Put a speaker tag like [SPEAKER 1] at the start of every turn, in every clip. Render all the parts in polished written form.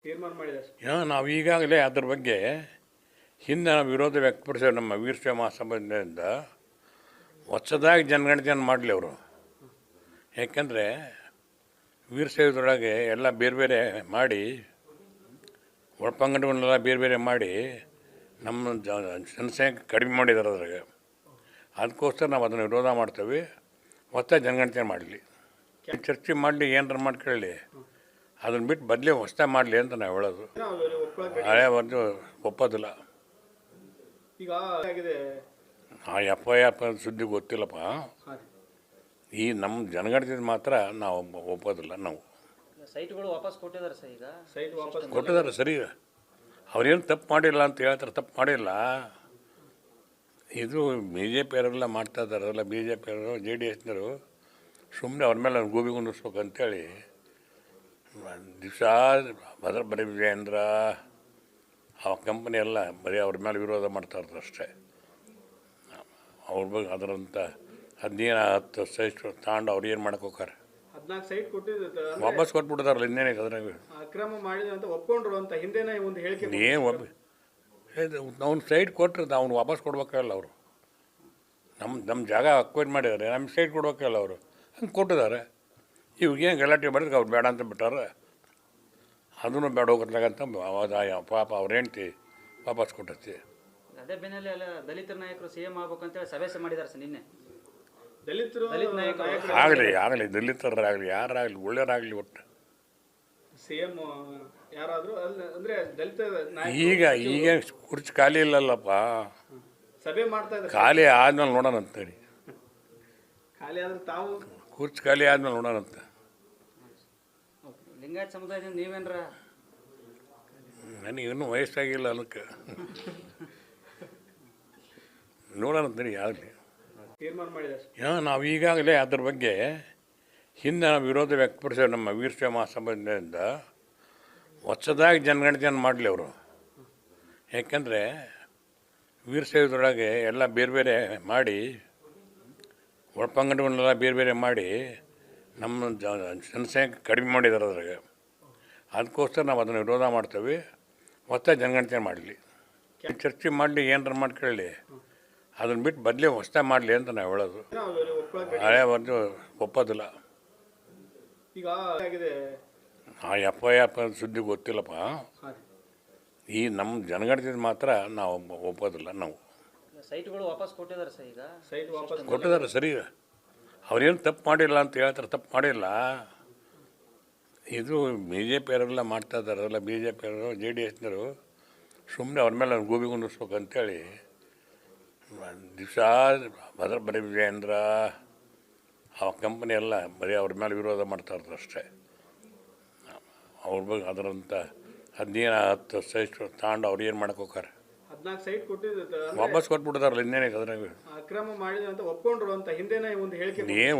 [SPEAKER 1] ತೀರ್ಮಾನ ಮಾಡಿದೆ ಸರ್.
[SPEAKER 2] ನಾವು ಈಗಾಗಲೇ ಅದ್ರ ಬಗ್ಗೆ ಹಿಂದೆ ವಿರೋಧ ವ್ಯಕ್ತಪಡಿಸಿದ ನಮ್ಮ ವೀರಶೈವ ಮಹಾಸಭೆಯಿಂದ ಹೊಸದಾಗಿ ಜನಗಣತಿಯನ್ನು ಮಾಡಲಿ ಅವರು. ಯಾಕೆಂದರೆ ವೀರಶೈವದೊಳಗೆ ಎಲ್ಲ ಬೇರೆ ಬೇರೆ ಮಾಡಿ ಒಳಪಂಗಡಗಳನ್ನೆಲ್ಲ ಬೇರೆ ಬೇರೆ ಮಾಡಿ ನಮ್ಮ ಜನಸಂಖ್ಯೆ ಕಡಿಮೆ ಮಾಡಿದ್ದಾರೆ ಅದ್ರಾಗ. ಅದಕ್ಕೋಸ್ಕರ ನಾವು ಅದನ್ನು ವಿರೋಧ ಮಾಡ್ತೇವೆ. ಹೊಸ ಜನಗಣತಿ ಮಾಡಲಿ, ಚರ್ಚೆ ಮಾಡಲಿ, ಏನಾರು ಮಾಡ್ಕೊಳ್ಳಿ, ಅದನ್ನು ಬಿಟ್ಟು ಬದಲೇ ಹೊಸ ಮಾಡಲಿ ಅಂತ ನಾವು ಹೇಳೋದು. ಹಳೆ ಒಂದು ಒಪ್ಪೋದಿಲ್ಲ.
[SPEAKER 1] ಈಗ ಆಗಿದೆ
[SPEAKER 2] ಯಪ್ಪ ಸುದ್ದಿ ಗೊತ್ತಿಲ್ಲಪ್ಪ. ಈ ನಮ್ಮ ಜನಗಣತಿ ಮಾತ್ರ ನಾವು ಒಪ್ಪೋದಿಲ್ಲ. ನಾವು
[SPEAKER 3] ಸೈಟ್ಗಳು ವಾಪಸ್ ಕೊಟ್ಟಿದ್ದಾರೆ ಸರ್. ಈಗ
[SPEAKER 1] ಸೈಟ್ ವಾಪಸ್
[SPEAKER 2] ಕೊಟ್ಟಿದ್ದಾರೆ, ಸರಿ. ಅವ್ರೇನು ತಪ್ಪು ಮಾಡಿಲ್ಲ ಅಂತ ಹೇಳ್ತಾರೆ, ತಪ್ಪು ಮಾಡಿಲ್ಲ. ಇದು ಬಿ ಜೆ ಪಿಯವರೆಲ್ಲ ಮಾಡ್ತಾ ಇದ್ದಾರಲ್ಲ, ಬಿ ಜೆ ಪಿಯವರು JDSನವರು ಸುಮ್ಮನೆ ಅವ್ರ ಮೇಲೆ ಗೂಬಿ ಕುಂದಿಸ್ಬೇಕು ಅಂತೇಳಿ ದಿವಸ ಬರೀ ವಿಜಯೇಂದ್ರ ಆ ಕಂಪನಿ ಎಲ್ಲ ಬರೀ ಅವ್ರ ಮೇಲೆ ವಿರೋಧ ಮಾಡ್ತಾ ಇರ್ತಾರೆ ಅಷ್ಟೇ. ಅವ್ರ ಬಗ್ಗೆ ಅದರಂಥ 10 ಸೈಟ್ ತಗೊಂಡು ಅವ್ರು ಏನು ಮಾಡಕ್ಕೆ ಹೋಗಾರೆ.
[SPEAKER 1] 14 ಸೈಟ್ ಕೊಟ್ಟಿದ್ದು
[SPEAKER 2] ವಾಪಸ್ ಕೊಟ್ಬಿಡ್ತಾರಲ್ಲ, ಇನ್ನೇನಿದೆ ಅದ್ರಾಗ.
[SPEAKER 1] ಅಕ್ರಮ ಮಾಡಿದ ಅಂತ ಒಪ್ಕೊಂಡ್ರು ಅಂತ ಹಿಂದೆನೇ ಒಂದು ಹೇಳಿಕೆ.
[SPEAKER 2] ಏನು ಅವ್ನು ಸೈಟ್ ಕೊಟ್ಟರೆ ಅವ್ನು ವಾಪಸ್ ಕೊಡ್ಬೇಕಲ್ಲ ಅವರು. ನಮ್ಮ ಜಾಗ ಅಕ್ವೈರ್ ಮಾಡಿದ್ದಾರೆ, ನಮ್ಗೆ ಸೈಟ್ ಕೊಡ್ಬೇಕಲ್ಲ ಅವರು. ಹಂಗೆ ಕೊಟ್ಟಿದ್ದಾರೆ. ಇವಾಗೇನು ಗಲಾಟೆ ಮಾಡಿದ್ರೆ ಅವ್ರು ಬೇಡ ಅಂತ ಬಿಟ್ಟಾರೆ. ಅದನ್ನು ಬೇಡ ಹೋಗತ್ಲಾಗಂತ ಪಾಪ ಅವ್ರ ಹೆಂಡ್ತಿ ವಾಪಸ್ ಕೊಟ್ಟೈತಿ.
[SPEAKER 3] ಅದೇ ಬೆನ್ನಲ್ಲೇ ಎಲ್ಲ ದಲಿತರ ನಾಯಕರು CM ಆಗ್ಬೇಕಂತೇಳಿ ಸಭೆ ಮಾಡಿದ್ದಾರೆ ಸರ್ ನಿನ್ನೆ.
[SPEAKER 1] ದಲಿತರು
[SPEAKER 2] ಆಗಲಿ ದಲಿತರಾಗಲಿ ಯಾರಾಗಲಿ ಒಳ್ಳೆಯರಾಗಲಿ ಒಟ್ಟು
[SPEAKER 1] CM ಯಾರಾದರೂ ಅಂದ್ರೆ ದಲಿತ
[SPEAKER 2] ಈಗ ಕುರ್ಚಿ ಖಾಲಿ ಇಲ್ಲಲ್ಲಪ್ಪ.
[SPEAKER 1] ಸಭೆ ಮಾಡ್ತಾ ಇದ್ದಾರೆ.
[SPEAKER 2] ಖಾಲಿ ಆದ್ಮೇಲೆ ನೋಡೋಣ ಅಂತೇಳಿ.
[SPEAKER 1] ಖಾಲಿ ಆದ್ರೆ ತಾವು
[SPEAKER 2] ಕುರ್ಚಿ ಖಾಲಿ ಆದ್ಮೇಲೆ ನೋಡೋಣ ಅಂತ.
[SPEAKER 3] ಲಿಂಗಾಯತ ಸಮುದಾಯದಿಂದ ನೀವೇನ್ರ?
[SPEAKER 2] ನನಗೆ ಇನ್ನೂ ವಯಸ್ಸಾಗಿಲ್ಲ ಅದಕ್ಕೆ. ನೋಡೋಣ ಅಂತೇಳಿ ಆಗಲಿ.
[SPEAKER 1] ತೀರ್ಮಾನ ಮಾಡಿದೆ ಸರ್.
[SPEAKER 2] ನಾವು ಈಗಾಗಲೇ ಅದ್ರ ಬಗ್ಗೆ ಹಿಂದೆ ವಿರೋಧ ವ್ಯಕ್ತಪಡಿಸಿದ ನಮ್ಮ ವೀರಶೈವ ಮಹಾಸಭೆಯಿಂದ ಹೊಸದಾಗಿ ಜನಗಣತಿಯನ್ನು ಮಾಡಲಿ ಅವರು. ಯಾಕೆಂದರೆ ವೀರಶೈವದೊಳಗೆ ಎಲ್ಲ ಬೇರೆ ಬೇರೆ ಮಾಡಿ ಒಳಪಂಗಡಗಳನ್ನೆಲ್ಲ ಬೇರೆ ಬೇರೆ ಮಾಡಿ ನಮ್ಮ ಜನಸಂಖ್ಯೆ ಕಡಿಮೆ ಮಾಡಿದ್ದಾರೆ ಅದ್ರಾಗ. ಅದಕ್ಕೋಸ್ಕರ ನಾವು ಅದನ್ನು ವಿರೋಧ ಮಾಡ್ತೇವೆ. ಹೊಸ ಜನಗಣತಿ ಮಾಡಲಿ, ಚರ್ಚೆ ಮಾಡಲಿ, ಏನಾರು ಮಾಡ್ಕೊಳ್ಳಿ, ಅದನ್ನು ಬಿಟ್ಟು ಬದಲೇ ಹೊಸ ಮಾಡಲಿ ಅಂತ ನಾವು ಹೇಳೋದು. ಹಳೆ ಒಂದು ಒಪ್ಪೋದಿಲ್ಲ.
[SPEAKER 1] ಈಗ ಆಗಿದೆ
[SPEAKER 2] ಯಪ್ಪ ಸುದ್ದಿ ಗೊತ್ತಿಲ್ಲಪ್ಪ. ಈ ನಮ್ಮ ಜನಗಣತಿ ಮಾತ್ರ ನಾವು ಒಪ್ಪೋದಿಲ್ಲ. ನಾವು
[SPEAKER 3] ಸೈಟ್ಗಳು ವಾಪಸ್ ಕೊಟ್ಟಿದ್ದಾರೆ ಸರ್. ಈಗ
[SPEAKER 1] ಸೈಟ್ ವಾಪಸ್
[SPEAKER 2] ಕೊಟ್ಟಿದ್ದಾರೆ, ಸರಿ. ಅವ್ರೇನು ತಪ್ಪು ಮಾಡಿಲ್ಲ ಅಂತ ಹೇಳ್ತಾರೆ, ತಪ್ಪು ಮಾಡಿಲ್ಲ. ಇದು ಬಿ ಜೆ ಪಿಯವರೆಲ್ಲ ಮಾಡ್ತಾ ಇದ್ದಾರಲ್ಲ, ಬಿ ಜೆ ಪಿಯವರು JDSನವರು ಸುಮ್ಮನೆ ಅವ್ರ ಮೇಲೆ ಗೂಬಿ ಕುಂದಿಸ್ಬೇಕು ಅಂತೇಳಿ ದಿವಸ ಬರೀ ವಿಜಯೇಂದ್ರ ಆ ಕಂಪನಿ ಎಲ್ಲ ಬರೀ ಅವ್ರ ಮೇಲೆ ವಿರೋಧ ಮಾಡ್ತಾ ಇರ್ತಾರೆ ಅಷ್ಟೇ. ಅವ್ರ ಬಗ್ಗೆ ಅದರಂಥ 10 ಸೈಟ್ ತಗೊಂಡು ಅವ್ರು ಏನು ಮಾಡಕ್ಕೆ ಹೋಗಾರೆ.
[SPEAKER 1] 14 ಸೈಟ್ ಕೊಟ್ಟಿದ್ದು
[SPEAKER 2] ವಾಪಸ್ ಕೊಟ್ಬಿಡ್ತಾರಲ್ಲ, ಇನ್ನೇನಿದೆ ಅದ್ರಾಗ.
[SPEAKER 1] ಅಕ್ರಮ ಮಾಡಿದ ಅಂತ ಒಪ್ಕೊಂಡ್ರು ಅಂತ ಹಿಂದೆನೇ ಒಂದು ಹೇಳಿಕೆ.
[SPEAKER 2] ಏನು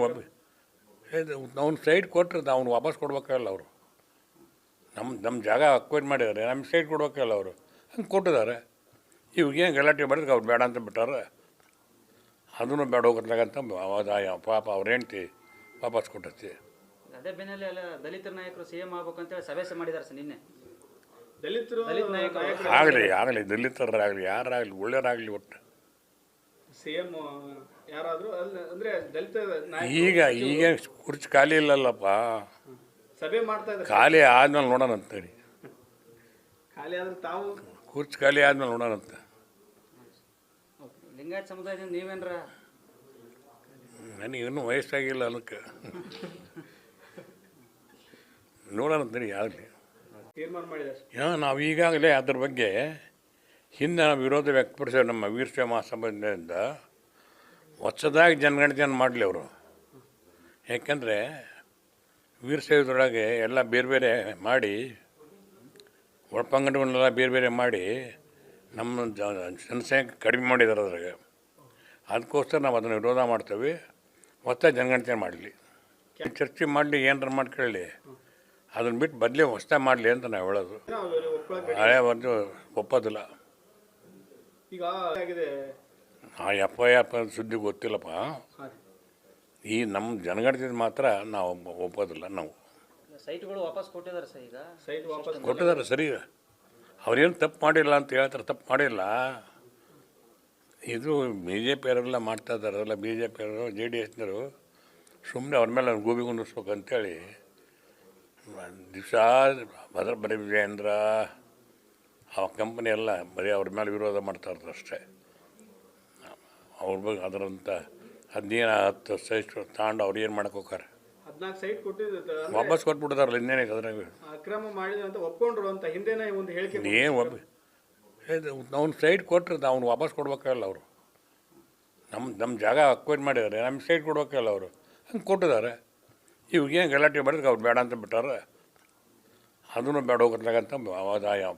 [SPEAKER 2] ಅವ್ನು ಸೈಟ್ ಕೊಟ್ಟರೆ ಅವ್ನು ವಾಪಸ್ ಕೊಡ್ಬೇಕಲ್ಲ ಅವರು. ನಮ್ಮ ಜಾಗ ಅಕ್ವೈರ್ ಮಾಡಿದ್ದಾರೆ, ನಮ್ಗೆ ಸೈಟ್ ಕೊಡ್ಬೇಕಲ್ಲ ಅವರು. ಹಂಗೆ ಕೊಟ್ಟಿದ್ದಾರೆ. ಇವಾಗೇನು ಗಲಾಟೆ ಮಾಡಿದ್ರೆ ಅವ್ರು ಬೇಡ ಅಂತ ಬಿಟ್ಟಾರೆ. ಅದನ್ನು ಬೇಡ ಹೋಗತ್ಲಾಗಂತ ಪಾಪ ಅವ್ರ ಹೆಂಡ್ತಿ ವಾಪಸ್ ಕೊಟ್ಟೈತಿ.
[SPEAKER 3] ಅದೇ ಬೆನ್ನಲ್ಲೇ ಎಲ್ಲ ದಲಿತರ ನಾಯಕರು CM ಆಗ್ಬೇಕಂತೇಳಿ ಸಭೆ ಮಾಡಿದ್ದಾರೆ ಸರ್ ನಿನ್ನೆ.
[SPEAKER 1] ದಲಿತರು
[SPEAKER 2] ಆಗಲಿ ದಲಿತರಾಗಲಿ ಯಾರಾಗಲಿ ಒಳ್ಳೆಯರಾಗಲಿ ಒಟ್ಟು
[SPEAKER 1] CM ಯಾರಾದರೂ ಅಂದ್ರೆ ದಲಿತ
[SPEAKER 2] ಈಗ ಕುರ್ಚಿ ಖಾಲಿ ಇಲ್ಲಲ್ಲಪ್ಪ.
[SPEAKER 1] ಸಭೆ ಮಾಡ್ತಾ ಇದ್ದಾರೆ.
[SPEAKER 2] ಖಾಲಿ ಆದ್ಮೇಲೆ ನೋಡೋಣ ಅಂತೇಳಿ.
[SPEAKER 1] ಖಾಲಿ ಆದ್ರೆ ತಾವು
[SPEAKER 2] ಕುರ್ಚಿ ಖಾಲಿ ಆದ್ಮೇಲೆ ನೋಡೋಣ ಅಂತ.
[SPEAKER 3] ಲಿಂಗಾಯತ ಸಮುದಾಯದಿಂದ ನೀವೇನ್ರ?
[SPEAKER 2] ನನಗೆ ಇನ್ನೂ ವಯಸ್ಸಾಗಿಲ್ಲ ಅದಕ್ಕೆ. ನೋಡೋಣ ಅಂತೇಳಿ ಆಗಲಿ.
[SPEAKER 1] ತೀರ್ಮಾನ ಮಾಡಿದೆ ಸರ್.
[SPEAKER 2] ನಾವು ಈಗಾಗಲೇ ಅದ್ರ ಬಗ್ಗೆ ಹಿಂದೆ ವಿರೋಧ ವ್ಯಕ್ತಪಡಿಸಿದ ನಮ್ಮ ವೀರಶೈವ ಮಹಾಸಭೆಯಿಂದ ಹೊಸದಾಗಿ ಜನಗಣತಿಯನ್ನು ಮಾಡಲಿ ಅವರು. ಯಾಕೆಂದರೆ ವೀರಶೈವದೊಳಗೆ ಎಲ್ಲ ಬೇರೆ ಬೇರೆ ಮಾಡಿ ಒಳಪಂಗಡಗಳನ್ನೆಲ್ಲ ಬೇರೆ ಬೇರೆ ಮಾಡಿ ನಮ್ಮ ಜನಸಂಖ್ಯೆ ಕಡಿಮೆ ಮಾಡಿದ್ದಾರೆ ಅದ್ರಾಗ. ಅದಕ್ಕೋಸ್ಕರ ನಾವು ಅದನ್ನು ವಿರೋಧ ಮಾಡ್ತೇವೆ. ಹೊಸ ಜನಗಣತಿ ಮಾಡಲಿ, ಚರ್ಚೆ ಮಾಡಲಿ, ಏನಾರು ಮಾಡ್ಕೊಳ್ಳಿ, ಅದನ್ನು ಬಿಟ್ಟು ಬದಲೇ ಹೊಸ ಮಾಡಲಿ ಅಂತ ನಾವು ಹೇಳೋದು. ಹಳೆ ಒಂದು ಒಪ್ಪೋದಿಲ್ಲ.
[SPEAKER 1] ಈಗ ಆಗಿದೆ
[SPEAKER 2] ಯಪ್ಪ ಸುದ್ದಿ ಗೊತ್ತಿಲ್ಲಪ್ಪ. ಈ ನಮ್ಮ ಜನಗಣತಿ ಮಾತ್ರ ನಾವು ಒಪ್ಪೋದಿಲ್ಲ. ನಾವು
[SPEAKER 3] ಸೈಟ್ಗಳು ವಾಪಸ್ ಕೊಟ್ಟಿದ್ದಾರೆ ಸರ್ ಈಗ.
[SPEAKER 1] ಸೈಟ್ ವಾಪಸ್
[SPEAKER 2] ಕೊಟ್ಟಿದ್ದಾರೆ ಸರಿ, ಅವ್ರೇನು ತಪ್ಪು ಮಾಡಿಲ್ಲ ಅಂತ ಹೇಳ್ತಾರೆ, ತಪ್ಪು ಮಾಡಿಲ್ಲ. ಇದು ಬಿ ಜೆ ಪಿಯವರೆಲ್ಲ ಮಾಡ್ತಾ ಇದ್ದಾರಲ್ಲ, ಬಿ ಜೆ ಪಿಯವರು ಜೆ ಡಿ ಎಸ್ನವರು ಸುಮ್ಮನೆ ಅವ್ರ ಮೇಲೆ ಗೂಬಿ ಕುಂದಿಸ್ಬೇಕು ಅಂತೇಳಿ ದಿವಸ ಬರೀ ವಿಜಯೇಂದ್ರ ಆ ಕಂಪನಿ ಎಲ್ಲ ಬರೀ ಅವ್ರ ಮೇಲೆ ವಿರೋಧ ಮಾಡ್ತಾ ಇರ್ತಾರೆ ಅಷ್ಟೇ. ಅವ್ರ ಬಗ್ಗೆ ಅದರಂತ 10 ಸೈಟ್ ತಗೊಂಡು ಅವ್ರು ಏನು ಮಾಡಕ್ಕೆ ಹೋಗಾರೆ,
[SPEAKER 1] 14 ಸೈಟ್ ಕೊಟ್ಟಿದ್ದು
[SPEAKER 2] ವಾಪಸ್ ಕೊಟ್ಬಿಡ್ತಾರಲ್ಲ, ಇನ್ನೇನೈತೆ ಅದ್ರಾಗ.
[SPEAKER 1] ಅಕ್ರಮ ಮಾಡಿದ ಅಂತ ಒಪ್ಕೊಂಡ್ರು ಅಂತ ಹಿಂದೆನೇ ಒಂದು ಹೇಳಿಕೆ
[SPEAKER 2] ಏನು ಅವ್ನು ಸೈಟ್ ಕೊಟ್ಟರೆ ಅವ್ನು ವಾಪಸ್ ಕೊಡ್ಬೇಕಲ್ಲ ಅವರು. ನಮ್ಮ ಜಾಗ ಅಕ್ವೈರ್ ಮಾಡಿದ್ದಾರೆ, ನಮ್ಗೆ ಸೈಟ್ ಕೊಡ್ಬೇಕಲ್ಲ ಅವರು, ಹಂಗೆ ಕೊಟ್ಟಿದ್ದಾರೆ. ಇವಾಗೇನು ಗಲಾಟೆ ಮಾಡಿದ್ರೆ ಅವ್ರು ಬೇಡ ಅಂತ ಬಿಟ್ಟಾರೆ, ಅದನ್ನು ಬೇಡ ಹೋಗತ್ಲಾಗಂತ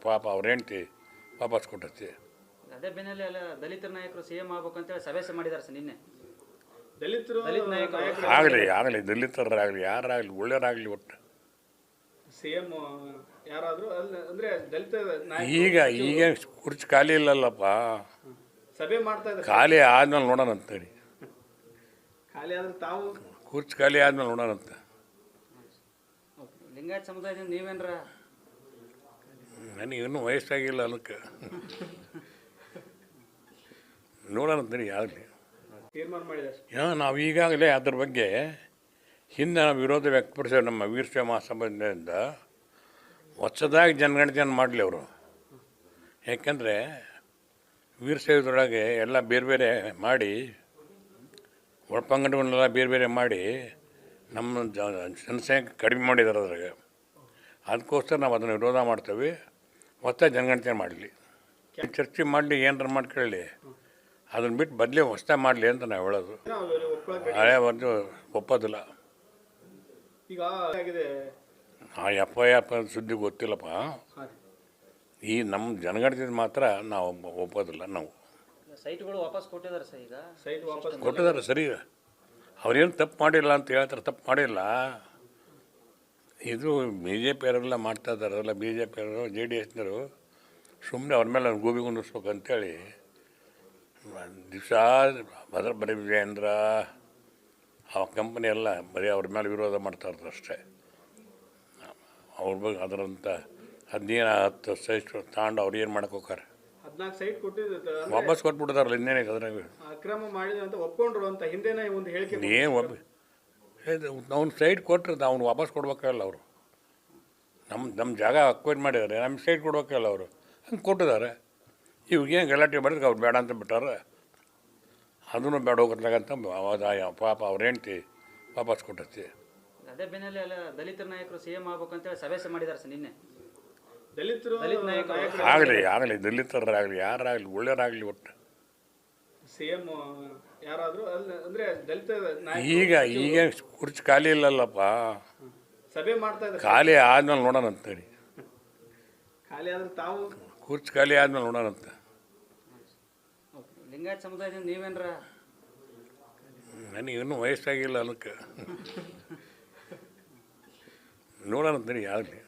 [SPEAKER 2] ಪಾಪ ಅವ್ರ ಹೆಂಡ್ತಿ ವಾಪಸ್ ಕೊಟ್ಟೈತಿ.
[SPEAKER 3] ಅದೇ ಬೆನ್ನಲ್ಲೇ ಎಲ್ಲ ದಲಿತರ ನಾಯಕರು ಸಿ ಎಂ ಆಗ್ಬೇಕಂತೇಳಿ ಸಭೆ ಮಾಡಿದ್ದಾರೆ ಸರ್ ನಿನ್ನೆ.
[SPEAKER 1] ದಲಿತರು
[SPEAKER 3] ದಲಿತ ನಾಯಕರು
[SPEAKER 2] ಆಗಲಿ ದಲಿತರಾಗಲಿ ಯಾರಾಗಲಿ ಒಳ್ಳೆಯರಾಗಲಿ ಒಟ್ಟು
[SPEAKER 1] ಸಿಎಂ ಯಾರಾದ್ರೂ ಅಂದ್ರೆ ದಲಿತ
[SPEAKER 2] ಈಗ ಕುರ್ಚಿ ಖಾಲಿ ಇಲ್ಲಲ್ಲಪ್ಪ,
[SPEAKER 1] ಸಭೆ ಮಾಡ್ತಾ ಇದ್ದಾರೆ.
[SPEAKER 2] ಖಾಲಿ ಆದ್ಮೇಲೆ ನೋಡೋಣ ಅಂತೇಳಿ,
[SPEAKER 1] ಖಾಲಿ ಆದ್ರೆ ತಾವು
[SPEAKER 2] ಕುರ್ಚಿ ಖಾಲಿ ಆದ್ಮೇಲೆ ನೋಡೋಣ ಅಂತ.
[SPEAKER 3] ಲಿಂಗಾಯತ್ ಸಮುದಾಯದಿಂದ ನೀವೇನ್ರ?
[SPEAKER 2] ನನಗೆ ಇನ್ನೂ ವಯಸ್ಸಾಗಿಲ್ಲ ಅದಕ್ಕೆ ನೋಡೋಣ ಅಂತೀನಿ ಆಗಲಿ.
[SPEAKER 1] ತೀರ್ಮಾನ ಮಾಡಿದೆ.
[SPEAKER 2] ನಾವು ಈಗಾಗಲೇ ಅದ್ರ ಬಗ್ಗೆ ಹಿಂದೆ ನಾವು ವಿರೋಧ ವ್ಯಕ್ತಪಡಿಸೋ ನಮ್ಮ ವೀರಶೈವ ಮಹಾಸಭೆಯಿಂದ ಹೊಸದಾಗಿ ಜನಗಣತಿಯನ್ನು ಮಾಡಲಿ ಅವರು. ಯಾಕೆಂದರೆ ವೀರಶೈವದೊಳಗೆ ಎಲ್ಲ ಬೇರೆ ಬೇರೆ ಮಾಡಿ, ಒಳಪಂಗಡವನ್ನೆಲ್ಲ ಬೇರೆ ಬೇರೆ ಮಾಡಿ ನಮ್ಮ ಜನಸಂಖ್ಯೆ ಕಡಿಮೆ ಮಾಡಿದ್ದಾರೆ ಅದ್ರಾಗ. ಅದಕ್ಕೋಸ್ಕರ ನಾವು ಅದನ್ನು ವಿರೋಧ ಮಾಡ್ತೇವೆ. ಹೊಸ ಜನಗಣತಿ ಮಾಡಲಿ, ಚರ್ಚೆ ಮಾಡಲಿ, ಏನಾರ ಮಾಡ್ಕೊಳ್ಳಿ, ಅದನ್ನು ಬಿಟ್ಟು ಬದಲೇ ಹೊಸ ಮಾಡಲಿ ಅಂತ ನಾವು ಹೇಳೋದು. ಹಳೆ ಒಂದು ಒಪ್ಪೋದಿಲ್ಲ.
[SPEAKER 1] ಈಗ ಆಗಿದೆ
[SPEAKER 2] ಆ ಎಫ್ ಸುದ್ದಿ ಗೊತ್ತಿಲ್ಲಪ್ಪ. ಈ ನಮ್ಮ ಜನಗಣತಿ ಮಾತ್ರ ನಾವು ಒಪ್ಪೋದಿಲ್ಲ. ನಾವು
[SPEAKER 3] ಸೈಟ್ಗಳು ವಾಪಸ್ ಕೊಟ್ಟಿದ್ದಾರೆ ಸರ್ ಈಗ.
[SPEAKER 1] ಸೈಟ್ ವಾಪಸ್
[SPEAKER 2] ಕೊಟ್ಟಿದ್ದಾರೆ ಸರಿ, ಅವ್ರೇನು ತಪ್ಪು ಮಾಡಿಲ್ಲ ಅಂತ ಹೇಳ್ತಾರೆ, ತಪ್ಪು ಮಾಡಿಲ್ಲ. ಇದು ಬಿ ಜೆ ಪಿಯವರೆಲ್ಲ ಮಾಡ್ತಾ ಇದ್ದಾರಲ್ಲ, ಬಿ ಜೆ ಪಿಯವರು ಜೆ ಡಿ ಎಸ್ನವರು ಸುಮ್ಮನೆ ಅವ್ರ ಮೇಲೆ ಗೂಬಿ ಕುಂದಿಸ್ಬೇಕು ಅಂತೇಳಿ ದಿವಸ ಬರೀ ವಿಜಯೇಂದ್ರ ಆ ಕಂಪನಿ ಎಲ್ಲ ಬರೀ ಅವ್ರ ಮೇಲೆ ವಿರೋಧ ಮಾಡ್ತಾ ಇರ್ತಾರೆ ಅಷ್ಟೇ. ಅವ್ರ ಬಗ್ಗೆ ಅದರಂತ 10 ಸೈಟ್ ತಗೊಂಡು ಅವ್ರು ಏನು ಮಾಡಕ್ಕೆ ಹೋಗಾರೆ,
[SPEAKER 1] 14 ಸೈಟ್ ಕೊಟ್ಟಿದ್ದು
[SPEAKER 2] ವಾಪಸ್ ಕೊಟ್ಬಿಡ್ತಾರಲ್ಲ, ಇನ್ನೇನೈತೆ ಅದ್ರಾಗ.
[SPEAKER 1] ಅಕ್ರಮ ಮಾಡಿದ ಅಂತ ಒಪ್ಕೊಂಡ್ರು ಅಂತ ಹಿಂದೆನೇ ಒಂದು ಹೇಳಿಕೆ
[SPEAKER 2] ಏನು ಅವ್ನು ಸೈಟ್ ಕೊಟ್ಟರೆ ಅವ್ನು ವಾಪಸ್ ಕೊಡ್ಬೇಕಲ್ಲ ಅವರು. ನಮ್ಮ ಜಾಗ ಅಕ್ವೈರ್ ಮಾಡಿದ್ದಾರೆ, ನಮ್ಗೆ ಸೈಟ್ ಕೊಡ್ಬೇಕಲ್ಲ ಅವರು, ಹಂಗೆ ಕೊಟ್ಟಿದ್ದಾರೆ. ಇವಾಗೇನು ಗಲಾಟೆ ಮಾಡಿದ್ರೆ ಅವ್ರು ಬೇಡ ಅಂತ ಬಿಟ್ಟಾರೆ, ಅದನ್ನು ಬೇಡ ಹೋಗತ್ಲಾಗಂತ ಪಾಪ ಅವ್ರ ಹೆಂಡ್ತಿ ವಾಪಸ್ ಕೊಟ್ಟೈತಿ.
[SPEAKER 3] ಅದೇ ಬೆನ್ನಲ್ಲೇ ಎಲ್ಲ ದಲಿತರ ನಾಯಕರು ಸಿ ಎಂ ಆಗ್ಬೇಕಂತೇಳಿ ಸಭೆ ಮಾಡಿದ್ದಾರೆ ಸರ್ ನಿನ್ನೆ.
[SPEAKER 1] ದಲಿತರು
[SPEAKER 3] ದಲಿತ ನಾಯಕರು
[SPEAKER 2] ಆಗಲಿ ದಲಿತರಾಗಲಿ ಯಾರಾಗಲಿ ಒಳ್ಳೆಯರಾಗಲಿ ಒಟ್ಟು
[SPEAKER 1] ಸಿಎಂ ಯಾರಾದ್ರೂ ಅಂದ್ರೆ ದಲಿತ
[SPEAKER 2] ಈಗ ಕುರ್ಚಿ ಖಾಲಿ ಇಲ್ಲಲ್ಲಪ್ಪ,
[SPEAKER 1] ಸಭೆ ಮಾಡ್ತಾ ಇದ್ದಾರೆ.
[SPEAKER 2] ಖಾಲಿ ಆದ್ಮೇಲೆ ನೋಡೋಣ ಅಂತೇಳಿ,
[SPEAKER 1] ಖಾಲಿ ಆದ್ರೆ ತಾವು
[SPEAKER 2] ಕುರ್ಚಿ ಖಾಲಿ ಆದ್ಮೇಲೆ ನೋಡೋಣ ಅಂತ.
[SPEAKER 3] ಲಿಂಗಾಯತ್ ಸಮುದಾಯದಿಂದ ನೀವೇನ್ರ?
[SPEAKER 2] ನನಗೆ ಇನ್ನೂ ವಯಸ್ಸಾಗಿಲ್ಲ ಅದಕ್ಕೆ ನೋಡೋಣ ಅಂತೀನಿ ಆಗಲಿ.